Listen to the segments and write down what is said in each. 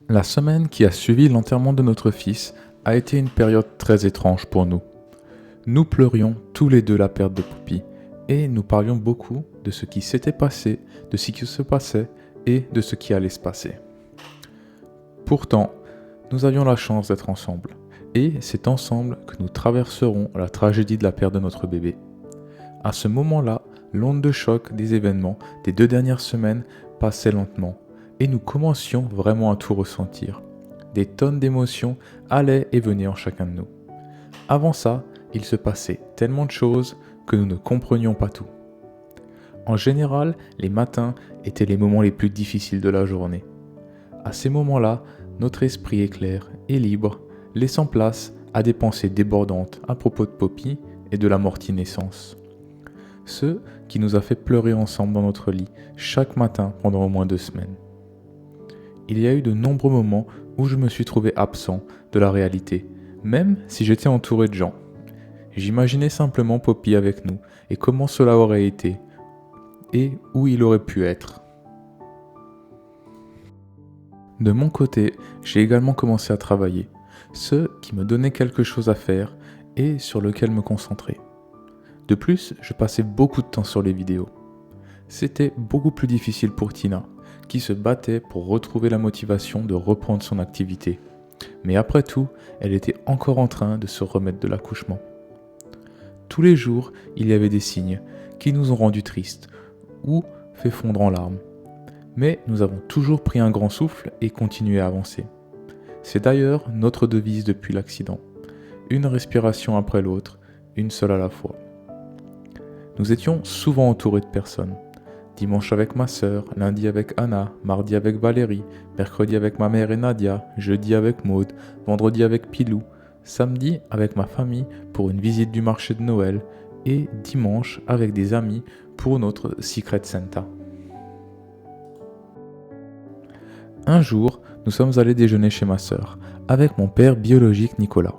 La semaine qui a suivi l'enterrement de notre fils a été une période très étrange pour nous. Nous pleurions tous les deux la perte de Poppy et nous parlions beaucoup de ce qui s'était passé, de ce qui se passait et de ce qui allait se passer. Pourtant, nous avions la chance d'être ensemble et c'est ensemble que nous traverserons la tragédie de la perte de notre bébé. À ce moment-là, l'onde de choc des événements des 2 dernières semaines passait lentement et nous commencions vraiment à tout ressentir. Des tonnes d'émotions allaient et venaient en chacun de nous. Avant ça, il se passait tellement de choses que nous ne comprenions pas tout. En général, les matins étaient les moments les plus difficiles de la journée. À ces moments-là, notre esprit est clair et libre, laissant place à des pensées débordantes à propos de Poppy et de la morti-naissance. Ce qui nous a fait pleurer ensemble dans notre lit chaque matin pendant au moins 2 semaines. Il y a eu de nombreux moments où je me suis trouvé absent de la réalité, même si j'étais entouré de gens. J'imaginais simplement Poppy avec nous et comment cela aurait été et où il aurait pu être. De mon côté, j'ai également commencé à travailler, ce qui me donnait quelque chose à faire et sur lequel me concentrer. De plus, je passais beaucoup de temps sur les vidéos. C'était beaucoup plus difficile pour Tina, qui se battait pour retrouver la motivation de reprendre son activité. Mais après tout, elle était encore en train de se remettre de l'accouchement. Tous les jours, il y avait des signes qui nous ont rendus tristes ou fait fondre en larmes. Mais nous avons toujours pris un grand souffle et continué à avancer. C'est d'ailleurs notre devise depuis l'accident. Une respiration après l'autre, une seule à la fois. Nous étions souvent entourés de personnes. Dimanche avec ma sœur, lundi avec Anna, mardi avec Valérie, mercredi avec ma mère et Nadia, jeudi avec Maude, vendredi avec Pilou, samedi avec ma famille pour une visite du marché de Noël et dimanche avec des amis pour notre Secret Santa. Un jour, nous sommes allés déjeuner chez ma sœur, avec mon père biologique Nicolas.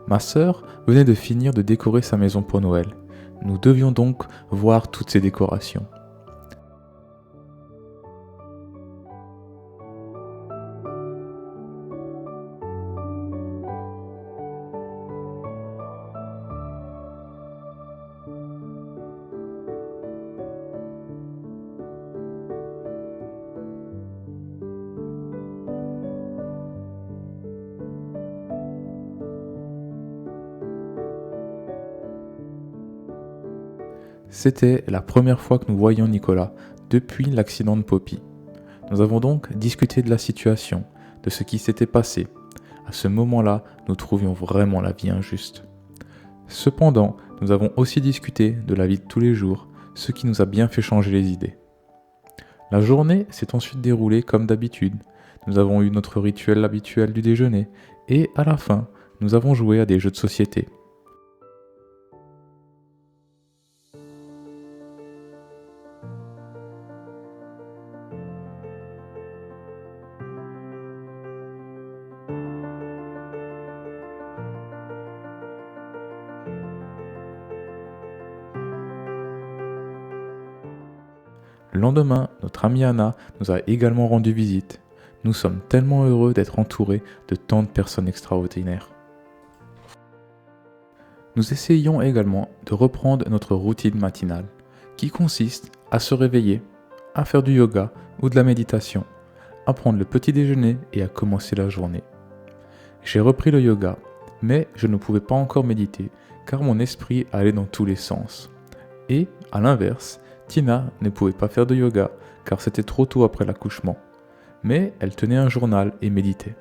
Ma sœur venait de finir de décorer sa maison pour Noël. Nous devions donc voir toutes ces décorations. C'était la première fois que nous voyions Nicolas depuis l'accident de Poppy. Nous avons donc discuté de la situation, de ce qui s'était passé. À ce moment-là, nous trouvions vraiment la vie injuste. Cependant, nous avons aussi discuté de la vie de tous les jours, ce qui nous a bien fait changer les idées. La journée s'est ensuite déroulée comme d'habitude. Nous avons eu notre rituel habituel du déjeuner et à la fin, nous avons joué à des jeux de société. Le lendemain, notre amie Anna nous a également rendu visite. Nous sommes tellement heureux d'être entourés de tant de personnes extraordinaires. Nous essayons également de reprendre notre routine matinale, qui consiste à se réveiller, à faire du yoga ou de la méditation, à prendre le petit déjeuner et à commencer la journée. J'ai repris le yoga, mais je ne pouvais pas encore méditer car mon esprit allait dans tous les sens. Et, à l'inverse, Tina ne pouvait pas faire de yoga car c'était trop tôt après l'accouchement, mais elle tenait un journal et méditait.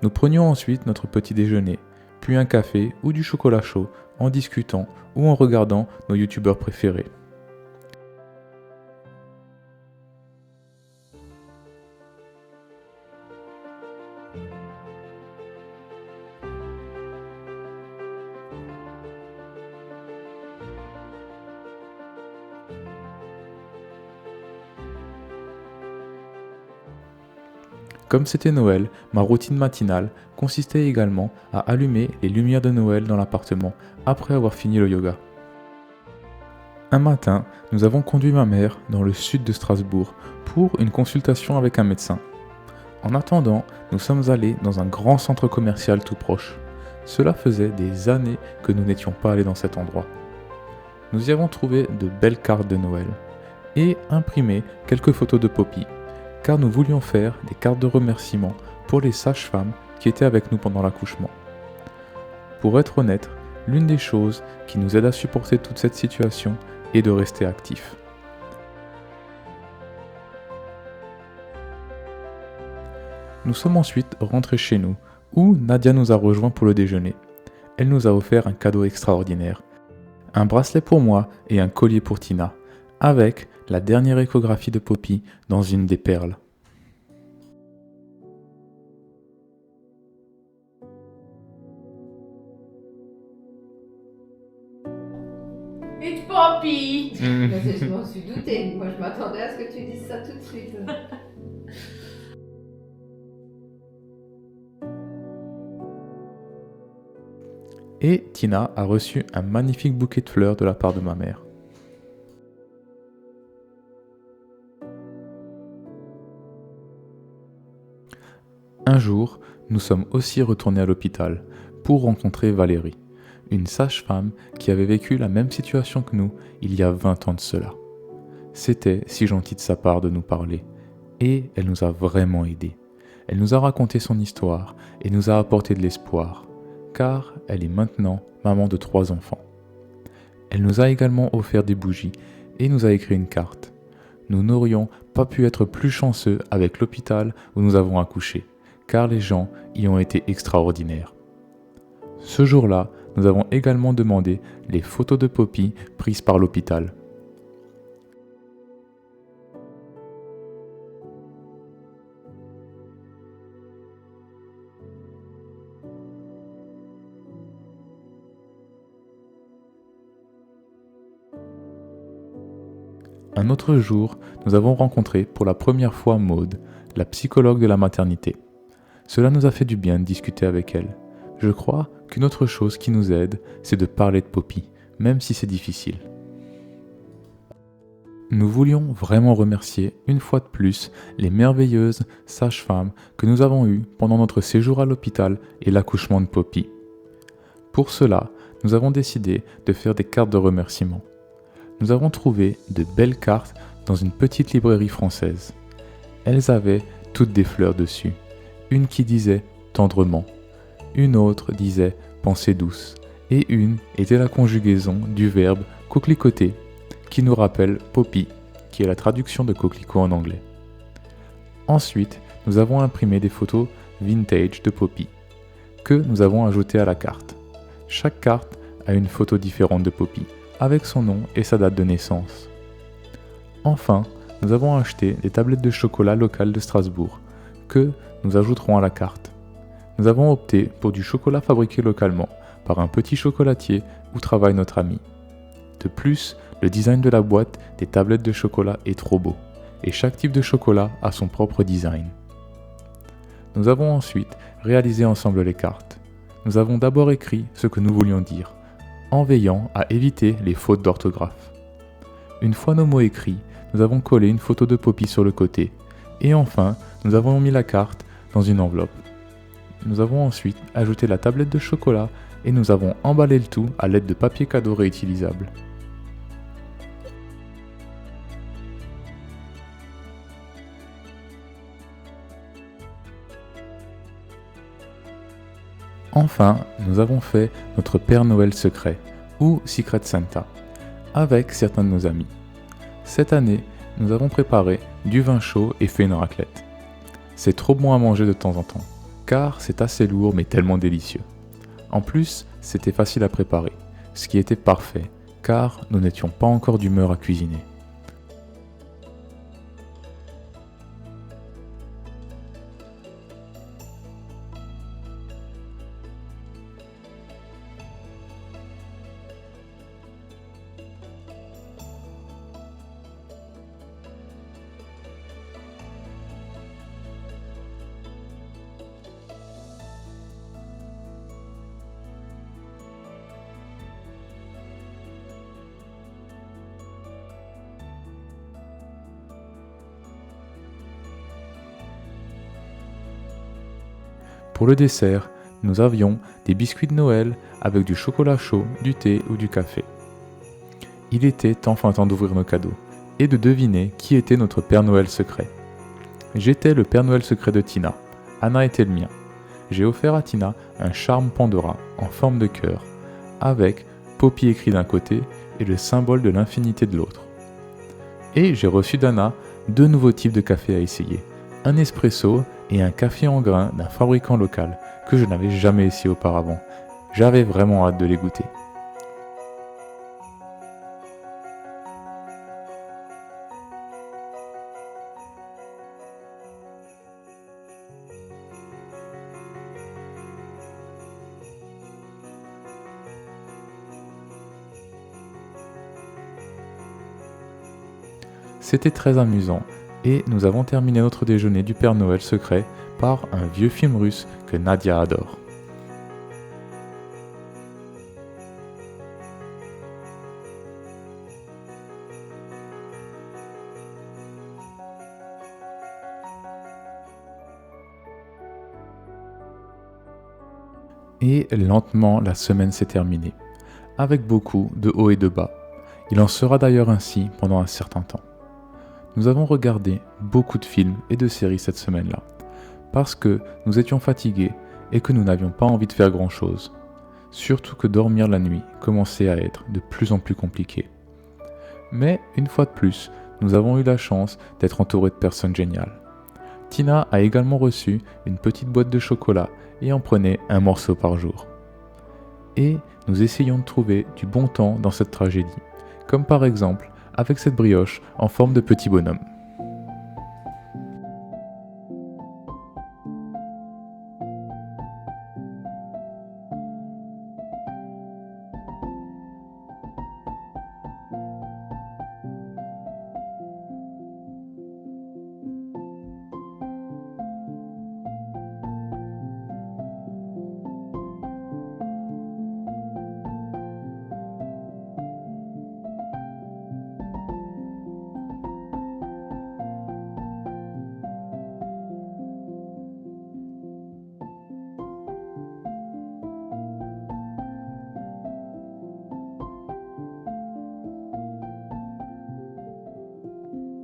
Nous prenions ensuite notre petit déjeuner, puis un café ou du chocolat chaud en discutant ou en regardant nos youtubeurs préférés. Comme c'était Noël, ma routine matinale consistait également à allumer les lumières de Noël dans l'appartement après avoir fini le yoga. Un matin, nous avons conduit ma mère dans le sud de Strasbourg pour une consultation avec un médecin. En attendant, nous sommes allés dans un grand centre commercial tout proche. Cela faisait des années que nous n'étions pas allés dans cet endroit. Nous y avons trouvé de belles cartes de Noël et imprimé quelques photos de Poppy, car nous voulions faire des cartes de remerciement pour les sages-femmes qui étaient avec nous pendant l'accouchement. Pour être honnête, l'une des choses qui nous aide à supporter toute cette situation est de rester actif. Nous sommes ensuite rentrés chez nous, où Nadia nous a rejoints pour le déjeuner. Elle nous a offert un cadeau extraordinaire. Un bracelet pour moi et un collier pour Tina, avec la dernière échographie de Poppy dans une des perles. It's Poppy! Je m'en suis doutée. Moi, je m'attendais à ce que tu dises ça tout de suite. Et Tina a reçu un magnifique bouquet de fleurs de la part de ma mère. Un jour, nous sommes aussi retournés à l'hôpital pour rencontrer Valérie, une sage-femme qui avait vécu la même situation que nous il y a 20 ans de cela. C'était si gentil de sa part de nous parler, et elle nous a vraiment aidés. Elle nous a raconté son histoire et nous a apporté de l'espoir, car elle est maintenant maman de 3 enfants. Elle nous a également offert des bougies et nous a écrit une carte. Nous n'aurions pas pu être plus chanceux avec l'hôpital où nous avons accouché, car les gens y ont été extraordinaires. Ce jour-là, nous avons également demandé les photos de Poppy prises par l'hôpital. Un autre jour, nous avons rencontré pour la première fois Maude, la psychologue de la maternité. Cela nous a fait du bien de discuter avec elle. Je crois qu'une autre chose qui nous aide, c'est de parler de Poppy, même si c'est difficile. Nous voulions vraiment remercier une fois de plus les merveilleuses sages-femmes que nous avons eues pendant notre séjour à l'hôpital et l'accouchement de Poppy. Pour cela, nous avons décidé de faire des cartes de remerciement. Nous avons trouvé de belles cartes dans une petite librairie française. Elles avaient toutes des fleurs dessus. Une qui disait « tendrement », une autre disait « pensée douce » et une était la conjugaison du verbe « coquelicoter » qui nous rappelle « Poppy » qui est la traduction de coquelicot en anglais. Ensuite, nous avons imprimé des photos vintage de Poppy que nous avons ajoutées à la carte. Chaque carte a une photo différente de Poppy, avec son nom et sa date de naissance. Enfin, nous avons acheté des tablettes de chocolat locales de Strasbourg, que nous ajouterons à la carte. Nous avons opté pour du chocolat fabriqué localement, par un petit chocolatier où travaille notre ami. De plus, le design de la boîte des tablettes de chocolat est trop beau, et chaque type de chocolat a son propre design. Nous avons ensuite réalisé ensemble les cartes. Nous avons d'abord écrit ce que nous voulions dire, en veillant à éviter les fautes d'orthographe. Une fois nos mots écrits, nous avons collé une photo de Poppy sur le côté, et enfin, nous avons mis la carte dans une enveloppe. Nous avons ensuite ajouté la tablette de chocolat et nous avons emballé le tout à l'aide de papier cadeau réutilisable. Enfin, nous avons fait notre Père Noël secret, ou Secret Santa, avec certains de nos amis. Cette année, nous avons préparé du vin chaud et fait une raclette. C'est trop bon à manger de temps en temps, car c'est assez lourd mais tellement délicieux. En plus, c'était facile à préparer, ce qui était parfait, car nous n'étions pas encore d'humeur à cuisiner. Pour le dessert, nous avions des biscuits de Noël avec du chocolat chaud, du thé ou du café. Il était enfin temps d'ouvrir nos cadeaux et de deviner qui était notre Père Noël secret. J'étais le Père Noël secret de Tina, Anna était le mien. J'ai offert à Tina un charme Pandora en forme de cœur, avec Poppy écrit d'un côté et le symbole de l'infinité de l'autre. Et j'ai reçu d'Anna 2 nouveaux types de café à essayer, un espresso et un café en grains d'un fabricant local que je n'avais jamais essayé auparavant. J'avais vraiment hâte de les goûter. C'était très amusant et nous avons terminé notre déjeuner du Père Noël secret par un vieux film russe que Nadia adore. Et lentement la semaine s'est terminée, avec beaucoup de hauts et de bas. Il en sera d'ailleurs ainsi pendant un certain temps. Nous avons regardé beaucoup de films et de séries cette semaine-là, parce que nous étions fatigués et que nous n'avions pas envie de faire grand-chose. Surtout que dormir la nuit commençait à être de plus en plus compliqué. Mais une fois de plus, nous avons eu la chance d'être entourés de personnes géniales. Tina a également reçu une petite boîte de chocolat et en prenait un morceau par jour. Et nous essayons de trouver du bon temps dans cette tragédie, comme par exemple avec cette brioche en forme de petit bonhomme.